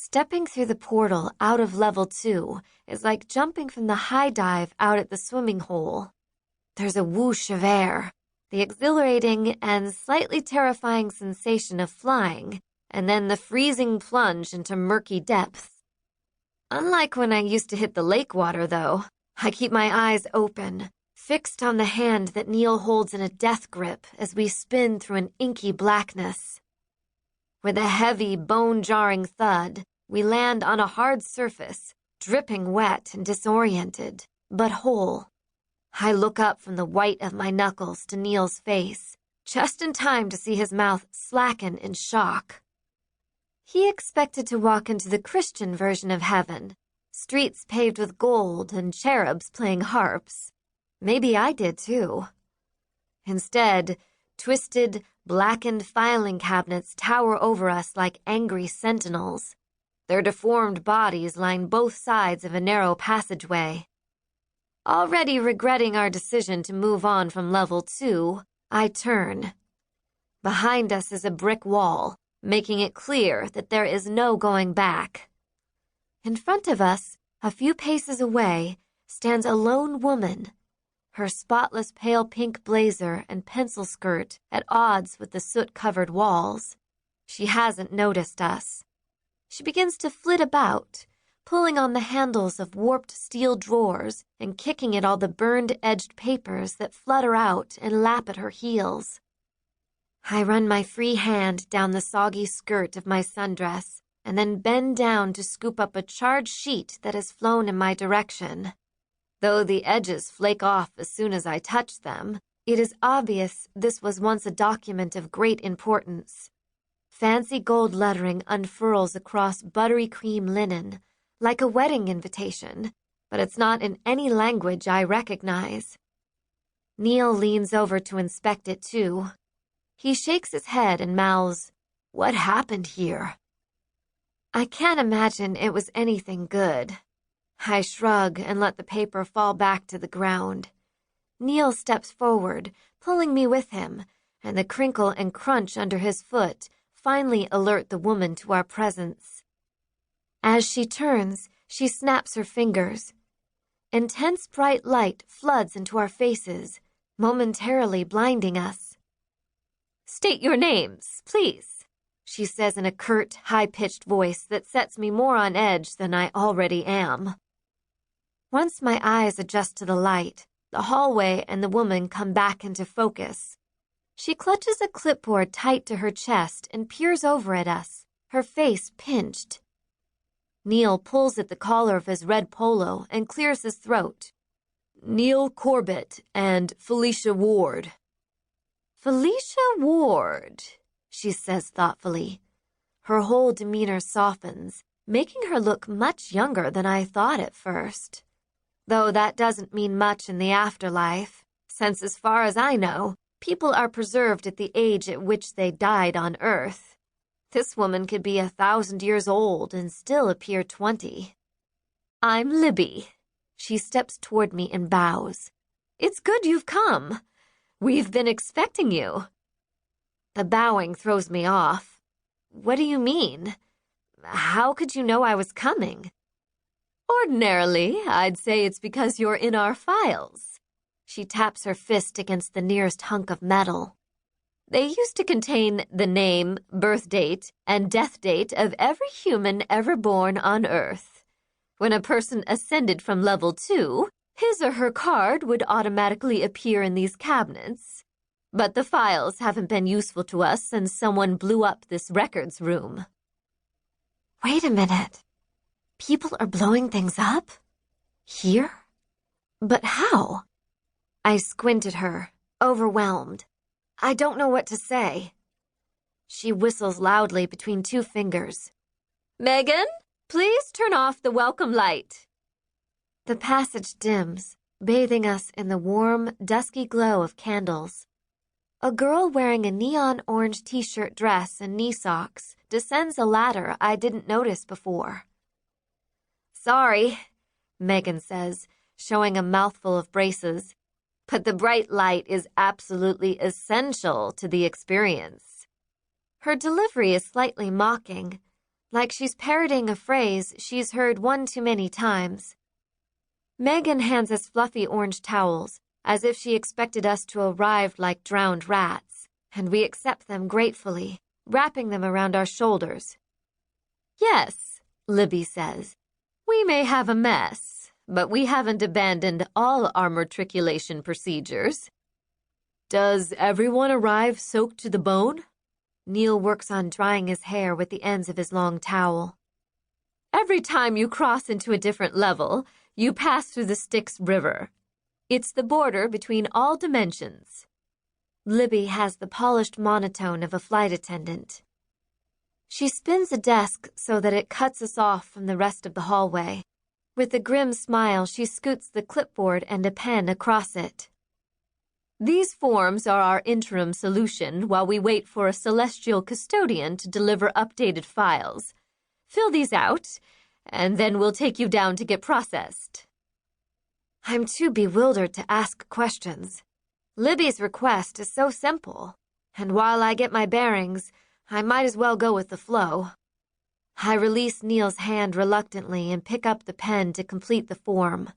Stepping through the portal out of level 2 is like jumping from the high dive out at the swimming hole. There's a whoosh of air, the exhilarating and slightly terrifying sensation of flying, and then the freezing plunge into murky depths. Unlike when I used to hit the lake water, though, I keep my eyes open, fixed on the hand that Neil holds in a death grip as we spin through an inky blackness. With a heavy, bone-jarring thud, we land on a hard surface, dripping wet and disoriented, but whole. I look up from the white of my knuckles to Neil's face, just in time to see his mouth slacken in shock. He expected to walk into the Christian version of heaven, streets paved with gold and cherubs playing harps. Maybe I did too. Instead, twisted, blackened filing cabinets tower over us like angry sentinels. Their deformed bodies line both sides of a narrow passageway. Already regretting our decision to move on from level 2, I turn. Behind us is a brick wall, making it clear that there is no going back. In front of us, a few paces away, stands a lone woman, her spotless pale pink blazer and pencil skirt at odds with the soot-covered walls. She hasn't noticed us. She begins to flit about, pulling on the handles of warped steel drawers and kicking at all the burned-edged papers that flutter out and lap at her heels. I run my free hand down the soggy skirt of my sundress and then bend down to scoop up a charred sheet that has flown in my direction. Though the edges flake off as soon as I touch them, it is obvious this was once a document of great importance. Fancy gold lettering unfurls across buttery cream linen, like a wedding invitation, but it's not in any language I recognize. Neil leans over to inspect it too. He shakes his head and mouths, "What happened here?" I can't imagine it was anything good. I shrug and let the paper fall back to the ground. Neil steps forward, pulling me with him, and the crinkle and crunch under his foot finally alert the woman to our presence. As she turns, she snaps her fingers. Intense bright light floods into our faces, momentarily blinding us. "State your names, please," she says in a curt, high-pitched voice that sets me more on edge than I already am. Once my eyes adjust to the light, the hallway and the woman come back into focus. She clutches a clipboard tight to her chest and peers over at us, her face pinched. Neil pulls at the collar of his red polo and clears his throat. "Neil Corbett and Felicia Ward." "Felicia Ward," she says thoughtfully. Her whole demeanor softens, making her look much younger than I thought at first. Though that doesn't mean much in the afterlife, since as far as I know, people are preserved at the age at which they died on Earth. This woman could be 1,000 years old and still appear 20. "I'm Libby." She steps toward me and bows. "It's good you've come. We've been expecting you." The bowing throws me off. "What do you mean? How could you know I was coming?" "Ordinarily, I'd say it's because you're in our files." She taps her fist against the nearest hunk of metal. "They used to contain the name, birth date, and death date of every human ever born on Earth. When a person ascended from level 2, his or her card would automatically appear in these cabinets. But the files haven't been useful to us since someone blew up this records room." Wait a minute. People are blowing things up? Here? But how? I squint at her, overwhelmed. I don't know what to say. She whistles loudly between two fingers. "Megan, please turn off the welcome light." The passage dims, bathing us in the warm, dusky glow of candles. A girl wearing a neon orange t-shirt dress and knee socks descends a ladder I didn't notice before. "Sorry," Megan says, showing a mouthful of braces, "but the bright light is absolutely essential to the experience." Her delivery is slightly mocking, like she's parroting a phrase she's heard one too many times. Megan hands us fluffy orange towels, as if she expected us to arrive like drowned rats, and we accept them gratefully, wrapping them around our shoulders. Yes, Libby says, we may have a mess, but we haven't abandoned all our matriculation procedures. Does everyone arrive soaked to the bone? Neil works on drying his hair with the ends of his long towel. Every time you cross into a different level, you pass through the Styx River. It's the border between all dimensions. Libby has the polished monotone of a flight attendant. She spins a desk so that it cuts us off from the rest of the hallway. With a grim smile, she scoots the clipboard and a pen across it. These forms are our interim solution while we wait for a celestial custodian to deliver updated files. Fill these out, and then we'll take you down to get processed. I'm too bewildered to ask questions. Libby's request is so simple, and while I get my bearings, I might as well go with the flow. I release Neil's hand reluctantly and pick up the pen to complete the form.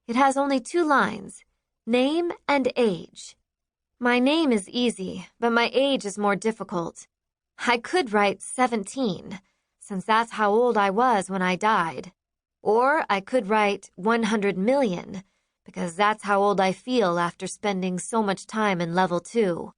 It has only 2 lines, name and age. My name is easy, but my age is more difficult. I could write 17, since that's how old I was when I died. Or I could write 100 million, because that's how old I feel after spending so much time in level 2.